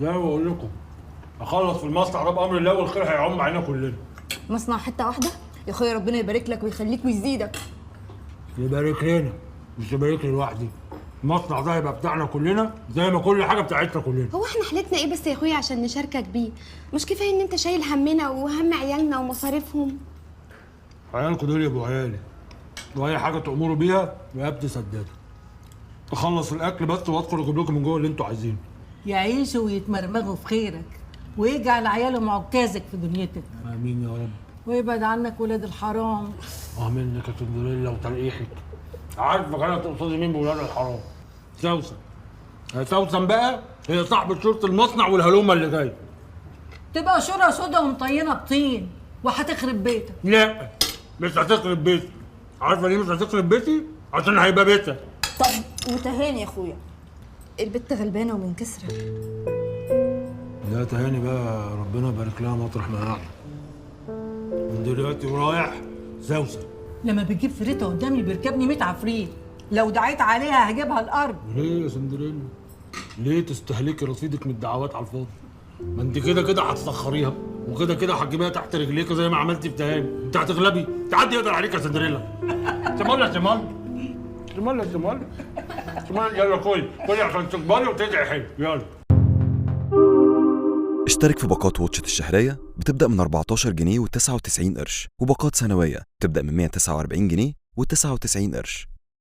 زي ما بقول لكم اخلص في المصنع ده بامر الله والخير هيعم علينا كلنا. مصنع حته واحده يا اخويا، ربنا يبارك لك ويخليك ويزيدك. يبارك لنا مش يبارك لي لوحدي. المصنع ده هيبقى بتاعنا كلنا زي ما كل حاجه بتاعتنا كلنا. هو احنا حالتنا ايه بس يا اخويا عشان نشاركك بيه؟ مش كفايه ان انت شايل همنا وهم عيالنا ومصاريفهم؟ عيالكم دول يبقوا عيالي، واي حاجه تامروا بيها رقبتي سداده. اخلص الاكل بس وادخل اجيب لكم من جوه اللي انتوا عايزينه. يعيشوا ويتمرمغوا في خيرك ويجعل عيالهم عكازك في دنيتك، امين يا رب. ويبعد عنك ولاد الحرام. منك يا سندريلا وتلقيحك. عارفه كانت تقصدي مين بولاد الحرام؟ سوسن. هي سوسن بقى هي صاحبة شرطة المصنع والهلومة اللي جاي. تبقى شورى سودا ومطينه بطين وهتخرب بيتك. لا مش هتخرب بيتي. عارفه ليه مش هتخرب بيتي؟ عشان هيبقى بيتها. طب وتهاني يا اخويا؟ البت غلبانه ومنكسره. لا تهاني بقى ربنا يبارك لها مطرح ما قاعده. من دلوقتي ورايح سوسن. لما بتجيب فريتة قدامي بيركبني 100 عفريت، لو دعيت عليها هجيبها الارض. ليه يا سندريلا؟ ليه تستهلكي رصيدك من الدعوات على الفاضي؟ ما انت كده كده هتسخريها وكده كده هتجيبيها تحت رجليك زي ما عملتي في تهاني. انت هتغلبي، حد يقدر عليك يا سندريلا. شمال يا شمال. شمال يا شمال. شمال يلا كلي عشان تكبري وتدعي حلو يلا. اشترك في باقات واتشت الشهرية بتبدأ من 14 جنيه و99 قرش، وباقات سنوية بتبدأ من 149 جنيه و99 قرش.